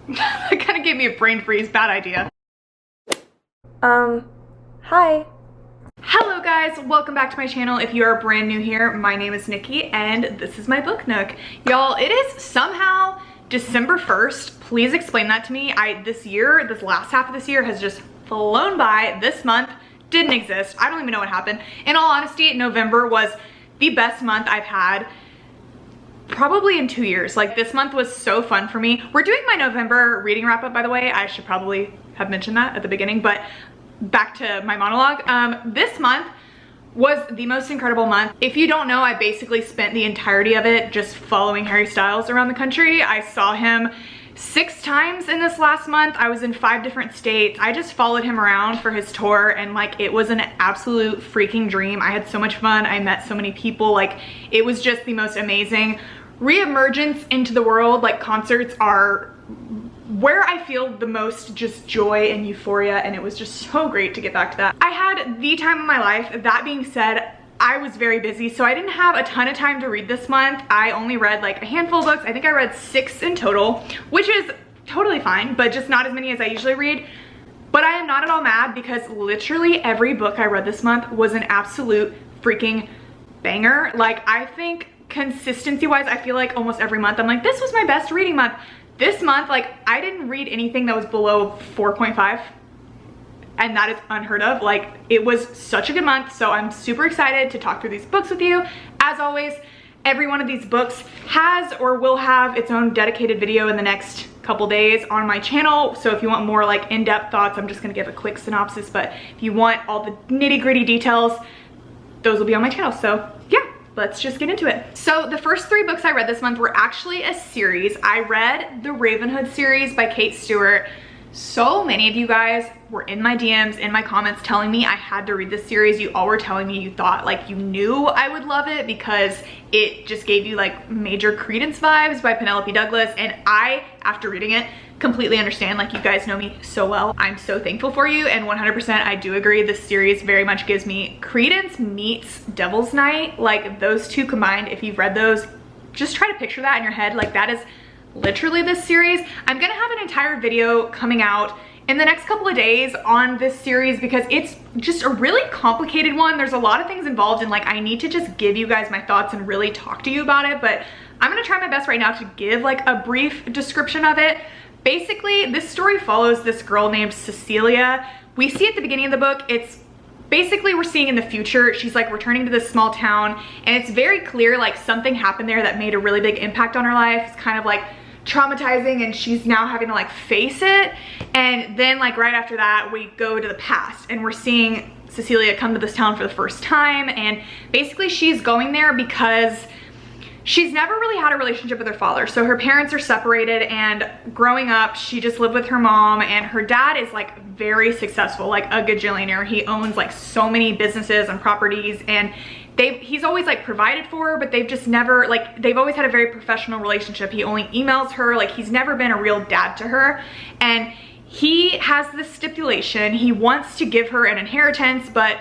That kind of gave me a brain freeze, bad idea. Hi. Hello guys, welcome back to my channel. If you are brand new here, my name is Nikki and this is my book nook. Y'all, it is somehow December 1st. Please explain that to me. This last half of this year has just flown by. This month didn't exist. I don't even know what happened. In all honesty, November was the best month I've had probably in 2 years. Like, this month was so fun for me. We're doing my November reading wrap up, by the way. I should probably have mentioned that at the beginning, but back to my monologue. This month was the most incredible month. If you don't know, I basically spent the entirety of it just following Harry Styles around the country. I saw him 6 times in this last month. I was in 5 different states. I just followed him around for his tour and like it was an absolute freaking dream. I had so much fun. I met so many people. Like, it was just the most amazing re-emergence into the world. Like, concerts are where I feel the most just joy and euphoria, and it was just so great to get back to that. I had the time of my life. That being said, I was very busy, so I didn't have a ton of time to read this month. I only read like a handful of books. I think I read 6 in total, which is totally fine, but just not as many as I usually read. But I am not at all mad because literally every book I read this month was an absolute freaking banger. Like, I think consistency wise, I feel like almost every month I'm like, this was my best reading month. This month, like, I didn't read anything that was below 4.5, and that is unheard of. Like, it was such a good month, so I'm super excited to talk through these books with you. As always, every one of these books has or will have its own dedicated video in the next couple days on my channel. So if you want more like in-depth thoughts, I'm just gonna give a quick synopsis, but if you want all the nitty-gritty details, those will be on my channel. So yeah, let's just get into it. So the first 3 books I read this month were actually a series. I read the Ravenhood series by Kate Stewart. So many of you guys were in my DMs, in my comments, telling me I had to read this series. You all were telling me you thought, like, you knew I would love it because it just gave you like major Credence vibes by Penelope Douglas. And I, after reading it, completely understand. Like, you guys know me so well. I'm so thankful for you, and 100% I do agree. This series very much gives me Credence meets Devil's Night. Like, those two combined, if you've read those, just try to picture that in your head. Like, that is literally this series. I'm gonna have an entire video coming out in the next couple of days on this series because it's just a really complicated one. There's a lot of things involved, and like, I need to just give you guys my thoughts and really talk to you about it, but I'm gonna try my best right now to give like a brief description of it. Basically, this story follows this girl named Cecilia. We see at the beginning of the book, it's basically we're seeing in the future, she's like returning to this small town, and it's very clear like something happened there that made a really big impact on her life. It's kind of like traumatizing, and she's now having to like face it. And then like right after that, we go to the past and we're seeing Cecilia come to this town for the first time, and basically she's going there because she's never really had a relationship with her father. So her parents are separated, and growing up, she just lived with her mom, and her dad is like very successful, like a gajillionaire. He owns like so many businesses and properties, and he's always like provided for her, but they've just never, like, they've always had a very professional relationship. He only emails her, like, he's never been a real dad to her. And he has this stipulation. He wants to give her an inheritance, but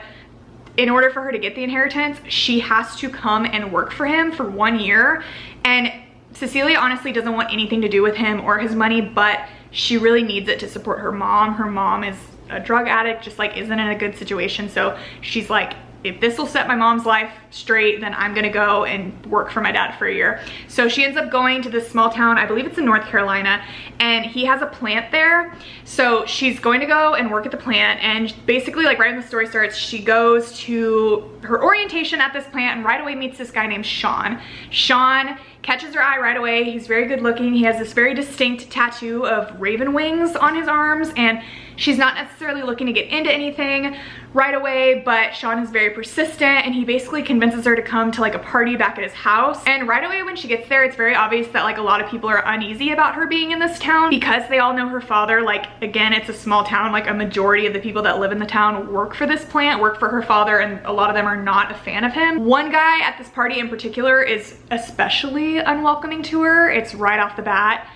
in order for her to get the inheritance, she has to come and work for him for 1 year. And Cecilia honestly doesn't want anything to do with him or his money, but she really needs it to support her mom. Her mom is a drug addict, just like isn't in a good situation. So she's like, if this will set my mom's life straight, then I'm gonna go and work for my dad for a year. So she ends up going to this small town, I believe it's in North Carolina, and he has a plant there. So she's going to go and work at the plant, and basically like right when the story starts, she goes to her orientation at this plant and right away meets this guy named Sean. Sean catches her eye right away. He's very good looking. He has this very distinct tattoo of raven wings on his arms, and she's not necessarily looking to get into anything right away, but Sean is very persistent, and he basically convinces her to come to like a party back at his house. And right away when she gets there, it's very obvious that like a lot of people are uneasy about her being in this town because they all know her father. Like, again, it's a small town. Like, a majority of the people that live in the town work for this plant, work for her father, and a lot of them are not a fan of him. One guy at this party in particular is especially unwelcoming to her. It's right off the bat,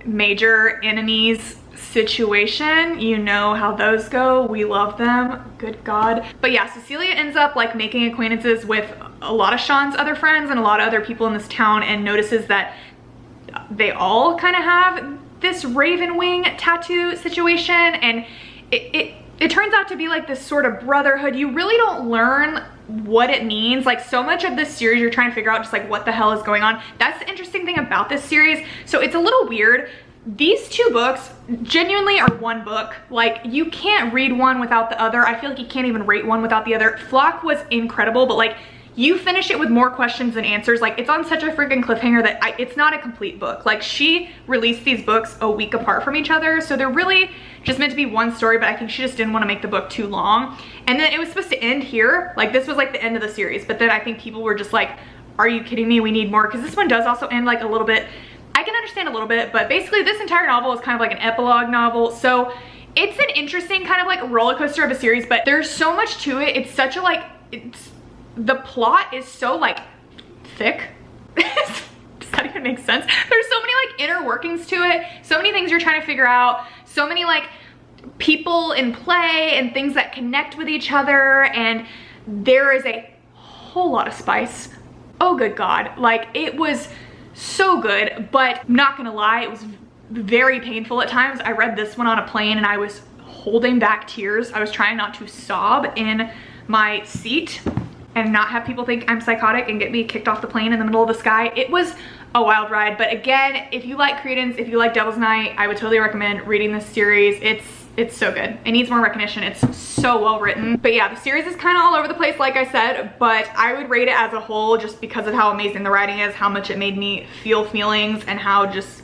major enemies situation. You know how those go. We love them, good God. But yeah, Cecilia ends up like making acquaintances with a lot of Sean's other friends and a lot of other people in this town, and notices that they all kind of have this raven wing tattoo situation, and it turns out to be like this sort of brotherhood. You really don't learn what it means. Like, so much of this series you're trying to figure out just like what the hell is going on. That's the interesting thing about this series. So it's a little weird. These two books genuinely are one book. Like, you can't read one without the other. I feel like you can't even rate one without the other. Flock was incredible, but like, you finish it with more questions than answers. Like, it's on such a freaking cliffhanger that it's not a complete book. Like, she released these books a week apart from each other, so they're really just meant to be one story, but I think she just didn't want to make the book too long. And then it was supposed to end here. Like, this was like the end of the series, but then I think people were just like, are you kidding me? We need more, because this one does also end like a little bit. I can understand a little bit, but basically this entire novel is kind of like an epilogue novel. So it's an interesting kind of like roller coaster of a series, but there's so much to it. It's such a like, the plot is so like thick. Does that even make sense? There's so many like inner workings to it, so many things you're trying to figure out, so many like people in play and things that connect with each other, and there is a whole lot of spice. Oh good God, like it was so good, but I'm not gonna lie, it was very painful at times. I read this one on a plane and I was holding back tears. I was trying not to sob in my seat and not have people think I'm psychotic and get me kicked off the plane in the middle of the sky. It was a wild ride, but again, if you like Credence, if you like Devil's Night, I would totally recommend reading this series. It's so good. It needs more recognition. It's so well written. But yeah, the series is kind of all over the place, like I said, but I would rate it as a whole just because of how amazing the writing is, how much it made me feel feelings, and how just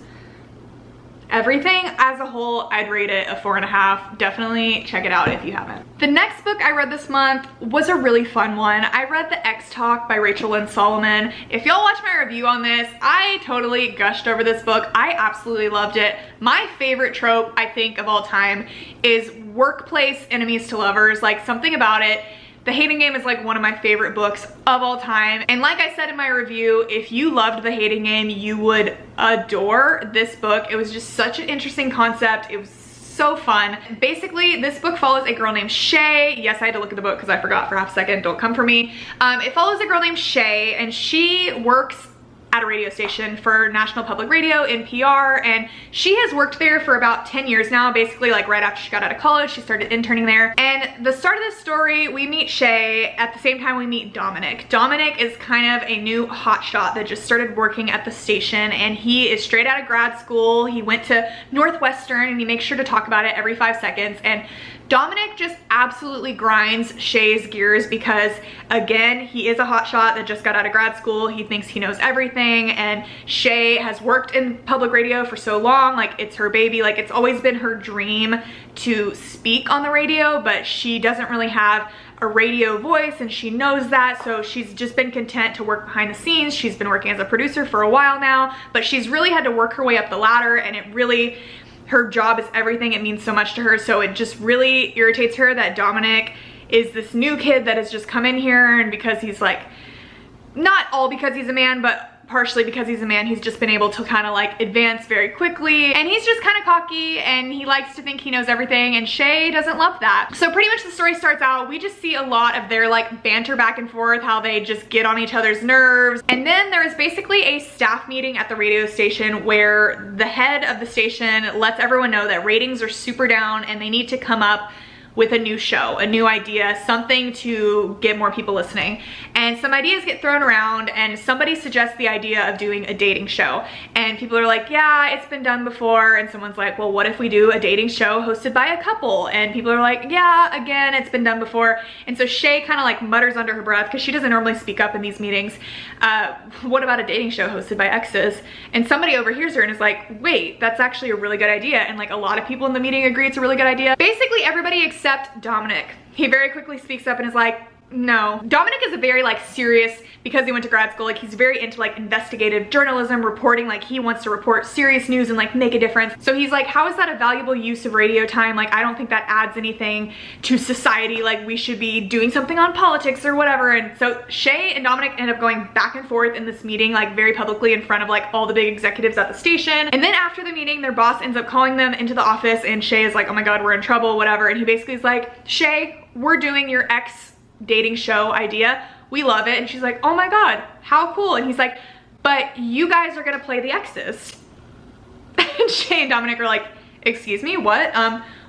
everything as a whole, I'd rate it a 4.5. Definitely check it out if you haven't. The next book I read this month was a really fun one. I read The X-Talk by Rachel Lynn Solomon. If y'all watch my review on this, I totally gushed over this book. I absolutely loved it. My favorite trope, I think, of all time is workplace enemies to lovers. Like, something about it. The Hating Game is like one of my favorite books of all time. And like I said in my review, if you loved The Hating Game, you would adore this book. It was just such an interesting concept. It was so fun. Basically, this book follows a girl named Shay. Yes, I had to look at the book because I forgot for half a second. Don't come for me. It follows a girl named Shay, and she works at a radio station for National Public Radio in PR, and she has worked there for about 10 years now. Basically, like right after she got out of college, she started interning there. And the start of this story, we meet Shay. At the same time, we meet Dominic. Dominic is kind of a new hotshot that just started working at the station, and he is straight out of grad school. He went to Northwestern, and he makes sure to talk about it every 5 seconds. And Dominic just absolutely grinds Shay's gears because, again, he is a hotshot that just got out of grad school. He thinks he knows everything, and Shay has worked in public radio for so long. Like, it's her baby. Like, it's always been her dream to speak on the radio, but she doesn't really have a radio voice, and she knows that, so she's just been content to work behind the scenes. She's been working as a producer for a while now, but she's really had to work her way up the ladder, and it really, her job is everything. It means so much to her, so it just really irritates her that Dominic is this new kid that has just come in here, and because he's like, not all because he's a man, but partially because he's a man, he's just been able to kind of like advance very quickly, and he's just kind of cocky, and he likes to think he knows everything, and Shay doesn't love that. So pretty much the story starts out, we just see a lot of their like banter back and forth, how they just get on each other's nerves. And then there's basically a staff meeting at the radio station where the head of the station lets everyone know that ratings are super down and they need to come up with a new show, a new idea, something to get more people listening. And some ideas get thrown around, and somebody suggests the idea of doing a dating show. And people are like, yeah, it's been done before. And someone's like, well, what if we do a dating show hosted by a couple? And people are like, yeah, again, it's been done before. And so Shay kind of like mutters under her breath, because she doesn't normally speak up in these meetings, what about a dating show hosted by exes? And somebody overhears her and is like, wait, that's actually a really good idea. And like a lot of people in the meeting agree it's a really good idea. Basically everybody except Dominic. He very quickly speaks up and is like, no. Dominic is a very like serious, because he went to grad school, like he's very into like investigative journalism, reporting, like he wants to report serious news and like make a difference. So he's like, how is that a valuable use of radio time? Like, I don't think that adds anything to society. Like, we should be doing something on politics or whatever. And so Shay and Dominic end up going back and forth in this meeting, like very publicly in front of like all the big executives at the station. And then after the meeting, their boss ends up calling them into the office, and Shay is like, oh my God, we're in trouble, whatever. And he basically is like, Shay, we're doing your ex dating show idea. We love it. And she's like, oh my God, how cool. And he's like, but you guys are gonna play the exes. And Shay and Dominic are like, excuse me, what?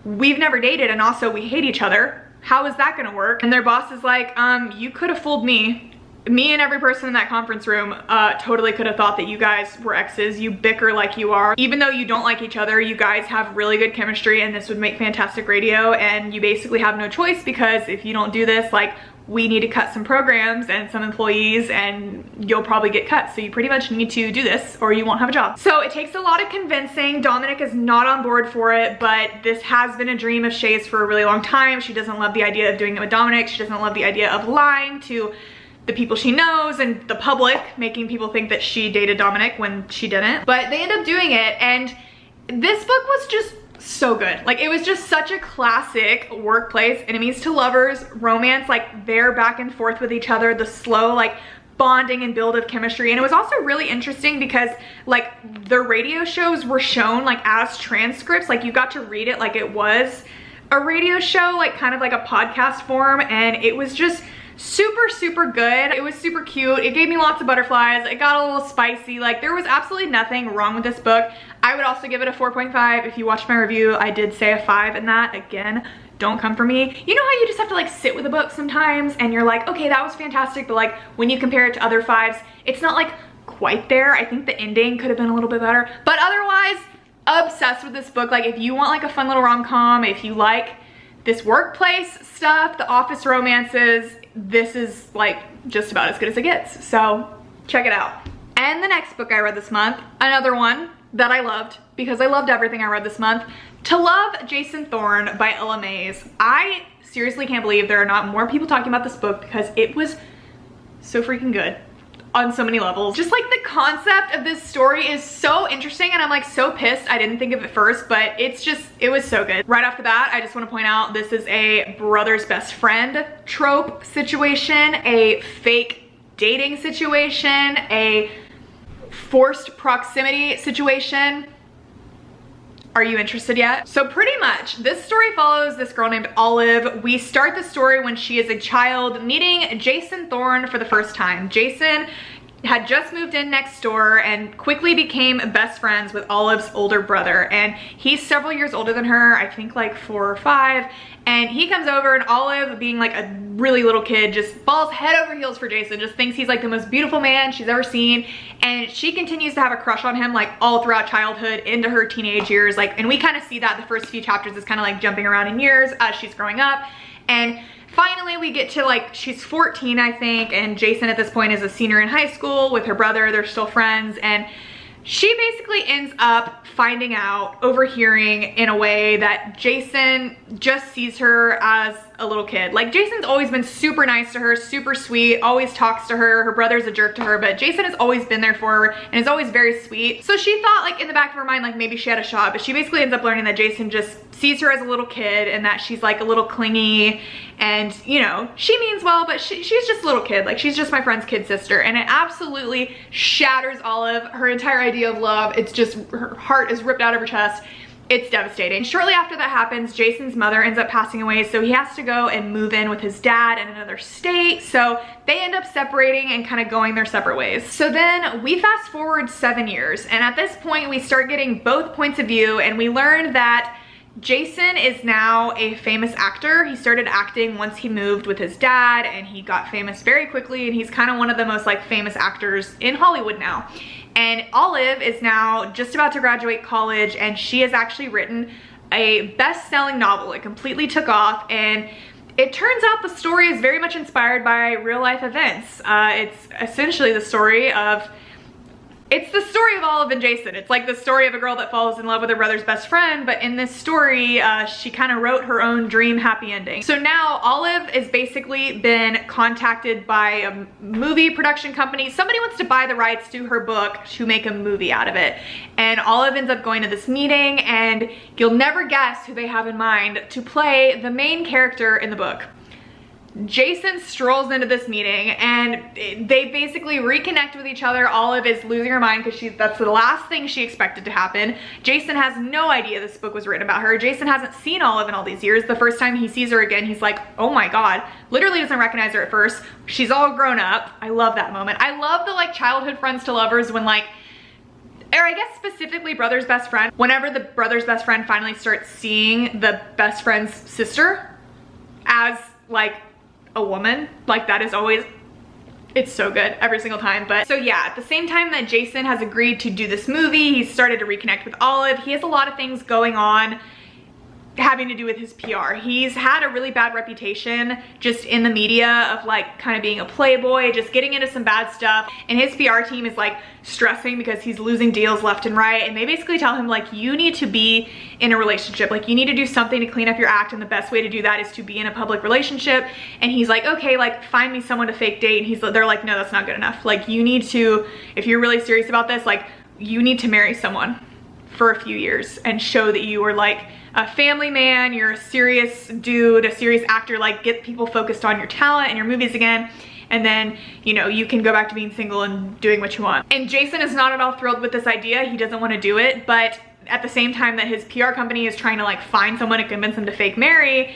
We've never dated, and also we hate each other. How is that gonna work? And their boss is like, you could have fooled me. Me and every person in that conference room totally could have thought that you guys were exes. You bicker like you are. Even though you don't like each other, you guys have really good chemistry and this would make fantastic radio, and you basically have no choice because if you don't do this, like, we need to cut some programs and some employees and you'll probably get cut. So you pretty much need to do this or you won't have a job. So it takes a lot of convincing. Dominic is not on board for it, but this has been a dream of Shay's for a really long time. She doesn't love the idea of doing it with Dominic. She doesn't love the idea of lying to the people she knows and the public, making people think that she dated Dominic when she didn't. But they end up doing it, and this book was just so good. Like, it was just such a classic workplace enemies to lovers romance, like their back and forth with each other, the slow like bonding and build of chemistry. And it was also really interesting because like the radio shows were shown like as transcripts, like you got to read it like it was a radio show, like kind of like a podcast form, and it was just super good. It was super cute. It gave me lots of butterflies. It got a little spicy. Like, there was absolutely nothing wrong with this book. I would also give it a 4.5. If you watched my review, I did say a 5 in that. Again, don't come for me. You know how you just have to like sit with a book sometimes and you're like, okay, that was fantastic, but like when you compare it to other 5s, it's not like quite there. I think the ending could have been a little bit better, but otherwise obsessed with this book. Like, if you want like a fun little rom-com, if you like this workplace stuff, the office romances, this is like just about as good as it gets. So check it out. And the next book I read this month, another one that I loved because I loved everything I read this month, To Love Jasonthorne by Ella Mays. I seriously can't believe there are not more people talking about this book because it was so freaking good on so many levels. Just like the concept of this story is so interesting, and I'm like so pissed I didn't think of it first, but it was so good. Right off the bat, I just want to point out this is a brother's best friend trope situation, a fake dating situation, a forced proximity situation. Are you interested yet? So pretty much this story follows this girl named Olive. We start the story when she is a child meeting Jasonthorne for the first time. Jason had just moved in next door and quickly became best friends with Olive's older brother. And he's several years older than her, I think like 4 or 5. And he comes over, and Olive, being like a really little kid, just falls head over heels for Jason, just thinks he's like the most beautiful man she's ever seen. And she continues to have a crush on him like all throughout childhood into her teenage years. Like, and we kind of see that the first few chapters is kind of like jumping around in years as she's growing up. And finally we get to like, she's 14, I think, and Jason at this point is a senior in high school with her brother. They're still friends, and she basically ends up finding out, overhearing in a way that Jason just sees her as a little kid. Like, Jason's always been super nice to her, super sweet, always talks to her. Her brother's a jerk to her, but Jason has always been there for her and is always very sweet. So she thought like in the back of her mind, like maybe she had a shot, but she basically ends up learning that Jason just sees her as a little kid and that she's like a little clingy, and you know, she means well, but she's just a little kid. Like, she's just my friend's kid sister, and it absolutely shatters Olive, her entire idea of love. It's just, her heart is ripped out of her chest. It's devastating. Shortly after that happens, Jason's mother ends up passing away, so he has to go and move in with his dad in another state. So they end up separating and kind of going their separate ways. So then we fast forward 7 years, and at this point we start getting both points of view, and we learn that Jason is now a famous actor. He started acting once he moved with his dad, and he got famous very quickly, and he's kind of one of the most like famous actors in Hollywood now. And Olive is now just about to graduate college, and she has actually written a best-selling novel. It completely took off, and it turns out the story is very much inspired by real-life events. It's essentially the story of Olive and Jason. It's like the story of a girl that falls in love with her brother's best friend, but in this story, she kind of wrote her own dream happy ending. So now Olive has basically been contacted by a movie production company. Somebody wants to buy the rights to her book to make a movie out of it. And Olive ends up going to this meeting, and you'll never guess who they have in mind to play the main character in the book. Jason strolls into this meeting, and they basically reconnect with each other. Olive is losing her mind because that's the last thing she expected to happen. Jason has no idea this book was written about her. Jason hasn't seen Olive in all these years. The first time he sees her again, he's like, oh my God. Literally doesn't recognize her at first. She's all grown up. I love that moment. I love the like childhood friends to lovers when like or I guess specifically brother's best friend. Whenever the brother's best friend finally starts seeing the best friend's sister as like a woman, like that is always, it's so good every single time. But so yeah, at the same time that Jason has agreed to do this movie, he's started to reconnect with Olive. He has a lot of things going on having to do with his PR. He's had a really bad reputation just in the media of like kind of being a playboy, just getting into some bad stuff. And his PR team is like stressing because he's losing deals left and right. And they basically tell him like, you need to be in a relationship. Like you need to do something to clean up your act. And the best way to do that is to be in a public relationship. And he's like, okay, like find me someone to fake date. And they're like, no, that's not good enough. Like you need to, if you're really serious about this, like you need to marry someone for a few years and show that you are like a family man, you're a serious dude, a serious actor, like get people focused on your talent and your movies again. And then, you know, you can go back to being single and doing what you want. And Jason is not at all thrilled with this idea. He doesn't want to do it, but at the same time that his PR company is trying to like find someone to convince him to fake marry,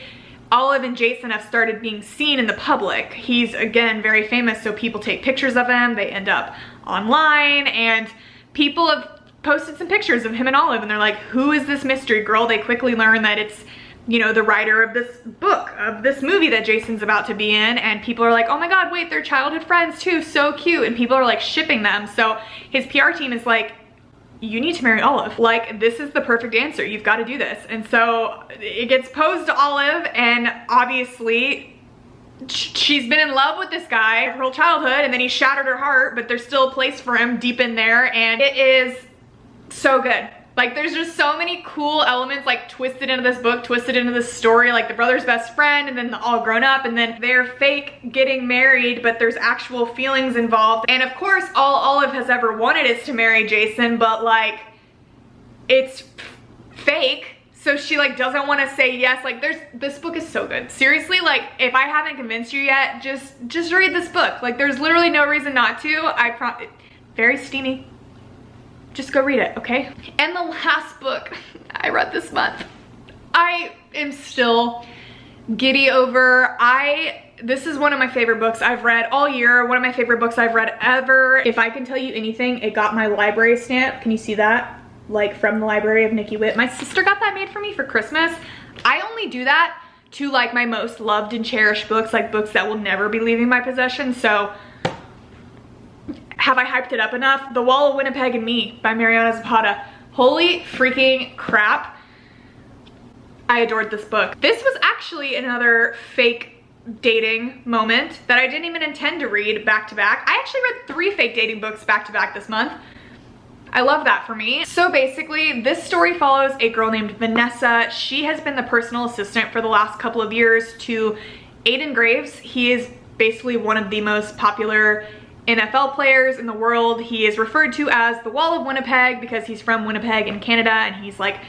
Olive and Jason have started being seen in the public. He's again very famous, so people take pictures of him, they end up online, and people have posted some pictures of him and Olive, and they're like, who is this mystery girl? They quickly learn that it's, you know, the writer of this book, of this movie that Jason's about to be in, and people are like, oh my god, wait, they're childhood friends too, so cute, and people are like shipping them. So his PR team is like, you need to marry Olive. Like, this is the perfect answer, you've got to do this. And so it gets posed to Olive, and obviously she's been in love with this guy her whole childhood, and then he shattered her heart, but there's still a place for him deep in there, and it is so good. Like there's just so many cool elements like twisted into this book, twisted into this story, like the brother's best friend, and then the all grown up, and then they're fake getting married, but there's actual feelings involved. And of course all Olive has ever wanted is to marry Jason, but like it's fake, so she like doesn't want to say yes. Like this book is so good, seriously. Like if I haven't convinced you yet, just read this book. Like there's literally no reason not to. Very steamy. Just go read it, okay? And the last book I read this month, I am still giddy over. This is one of my favorite books I've read all year, one of my favorite books I've read ever. If I can tell you anything, it got my library stamp. Can you see that? Like from the library of Nikki Witt. My sister got that made for me for Christmas. I only do that to like my most loved and cherished books, like books that will never be leaving my possession. So have I hyped it up enough? The Wall of Winnipeg and Me by Mariana Zapata. Holy freaking crap. I adored this book. This was actually another fake dating moment that I didn't even intend to read back to back. I actually read 3 fake dating books back to back this month. I love that for me. So basically, this story follows a girl named Vanessa. She has been the personal assistant for the last couple of years to Aiden Graves. He is basically one of the most popular NFL players in the world. He is referred to as the Wall of Winnipeg because he's from Winnipeg in Canada, and he's like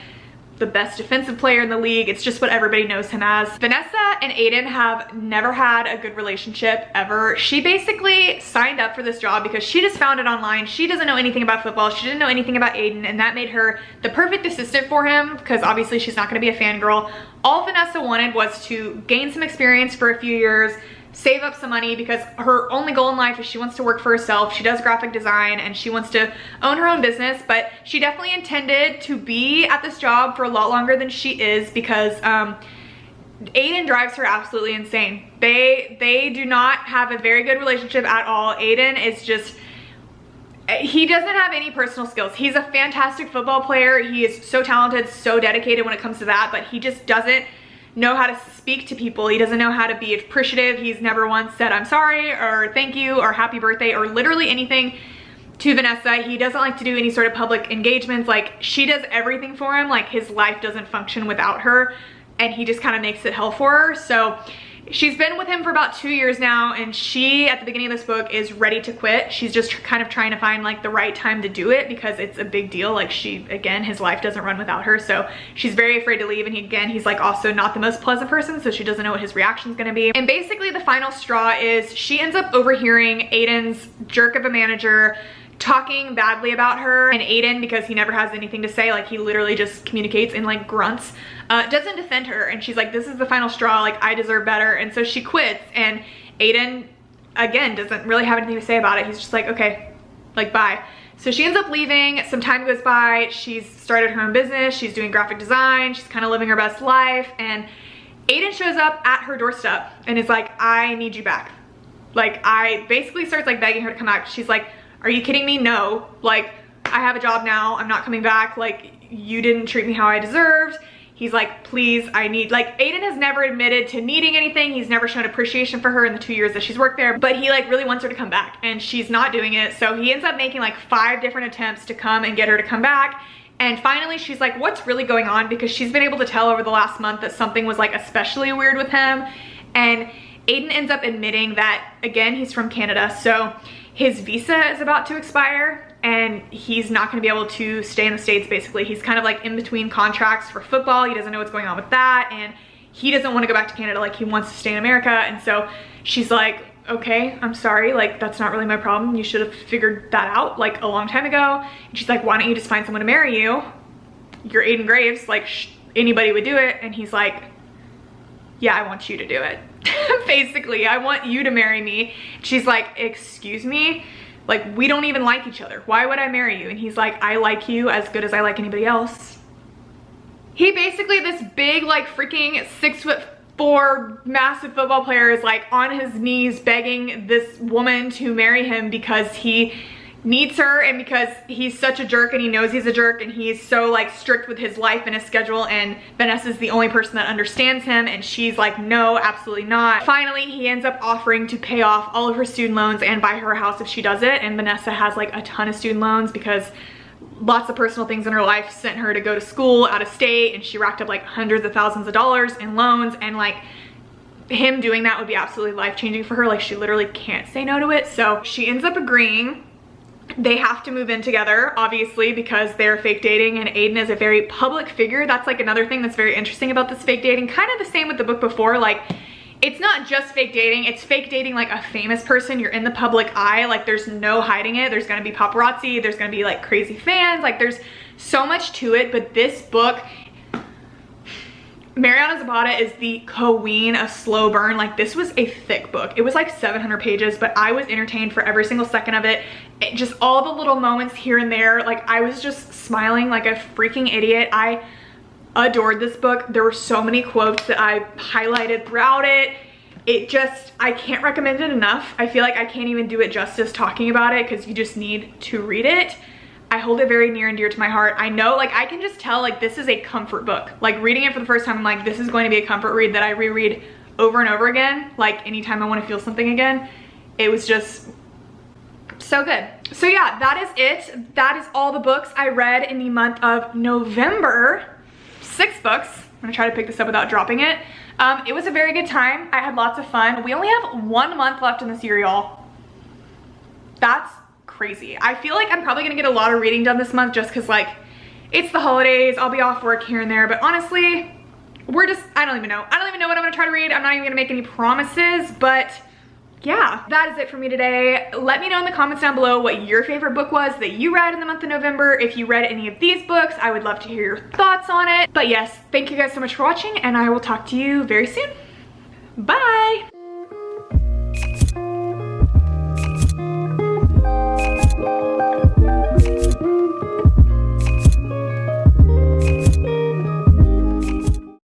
the best defensive player in the league. It's just what everybody knows him as. Vanessa and Aiden have never had a good relationship ever. She basically signed up for this job because she just found it online. She doesn't know anything about football. She didn't know anything about Aiden, and that made her the perfect assistant for him because obviously she's not gonna be a fangirl. All Vanessa wanted was to gain some experience for a few years, save up some money, because her only goal in life is she wants to work for herself. She does graphic design and she wants to own her own business, but she definitely intended to be at this job for a lot longer than she is because Aiden drives her absolutely insane. They do not have a very good relationship at all. Aiden is just, he doesn't have any personal skills. He's a fantastic football player. He is so talented, so dedicated when it comes to that, but he just doesn't know how to speak to people. He doesn't know how to be appreciative. He's never once said I'm sorry or thank you or happy birthday or literally anything to Vanessa. He doesn't like to do any sort of public engagements. Like, she does everything for him. Like, his life doesn't function without her, and he just kind of makes it hell for her. So she's been with him for about 2 years now, and she, at the beginning of this book, is ready to quit. She's just kind of trying to find like the right time to do it because it's a big deal. Like, again, his life doesn't run without her, so she's very afraid to leave. And he's like also not the most pleasant person, so she doesn't know what his reaction's gonna be. And basically the final straw is she ends up overhearing Aiden's jerk of a manager talking badly about her, and Aiden, because he never has anything to say, like he literally just communicates in like grunts, doesn't defend her, and she's like, this is the final straw, like I deserve better. And so she quits, and Aiden again doesn't really have anything to say about it. He's just like, okay, like bye. So she ends up leaving, some time goes by, she's started her own business, she's doing graphic design, she's kind of living her best life, and Aiden shows up at her doorstep and is like, I need you back. Like, I basically starts like begging her to come back. She's like, are you kidding me? No. Like, I have a job now, I'm not coming back. Like, you didn't treat me how I deserved. He's like, please, I need, like, Aiden has never admitted to needing anything. He's never shown appreciation for her in the 2 years that she's worked there, but he like really wants her to come back and she's not doing it. So he ends up making like 5 different attempts to come and get her to come back. And finally she's like, what's really going on? Because she's been able to tell over the last month that something was like especially weird with him. And Aiden ends up admitting that, again, he's from Canada, so his visa is about to expire and he's not gonna be able to stay in the States. Basically, he's kind of like in between contracts for football. He doesn't know what's going on with that, and he doesn't want to go back to Canada. Like, he wants to stay in America. And so she's like, okay, I'm sorry, like, that's not really my problem. You should have figured that out like a long time ago. And she's like, why don't you just find someone to marry you? You're Aiden Graves, like, anybody would do it. And he's like, yeah, I want you to do it. Basically, I want you to marry me. She's like, excuse me? Like, we don't even like each other. Why would I marry you? And he's like, I like you as good as I like anybody else. He basically, this big, like, freaking 6'4" massive football player is like on his knees begging this woman to marry him because he needs her and because he's such a jerk and he knows he's a jerk and he's so like strict with his life and his schedule, and Vanessa's the only person that understands him, and she's like, no, absolutely not. Finally, he ends up offering to pay off all of her student loans and buy her a house if she does it. And Vanessa has like a ton of student loans because lots of personal things in her life sent her to go to school out of state, and she racked up like hundreds of thousands of dollars in loans, and like him doing that would be absolutely life-changing for her. Like, she literally can't say no to it. So she ends up agreeing. They have to move in together, obviously, because they're fake dating, and Aiden is a very public figure. That's like another thing that's very interesting about this fake dating. Kind of the same with the book before. Like, it's not just fake dating, it's fake dating like a famous person. You're in the public eye, like there's no hiding it. There's gonna be paparazzi, there's gonna be like crazy fans, like there's so much to it. But this book, Mariana Zapata is the queen of slow burn. Like, this was a thick book. It was like 700 pages, but I was entertained for every single second of it. Just all the little moments here and there, like I was just smiling like a freaking idiot. I adored this book. There were so many quotes that I highlighted throughout it. It just, I can't recommend it enough. I feel like I can't even do it justice talking about it because you just need to read it. I hold it very near and dear to my heart. I know, like, I can just tell, like, this is a comfort book. Like, reading it for the first time, I'm like, this is going to be a comfort read that I reread over and over again. Like, anytime I want to feel something again. It was just so good. So yeah, that is it. That is all the books I read in the month of November. 6 books. I'm gonna try to pick this up without dropping it. It was a very good time. I had lots of fun. We only have 1 month left in this year, y'all. That's crazy. I feel like I'm probably gonna get a lot of reading done this month just because, like, it's the holidays. I'll be off work here and there, but honestly, I don't even know. I don't even know what I'm gonna try to read. I'm not even gonna make any promises, but yeah, that is it for me today. Let me know in the comments down below what your favorite book was that you read in the month of November. If you read any of these books, I would love to hear your thoughts on it. But yes, thank you guys so much for watching, and I will talk to you very soon. Bye!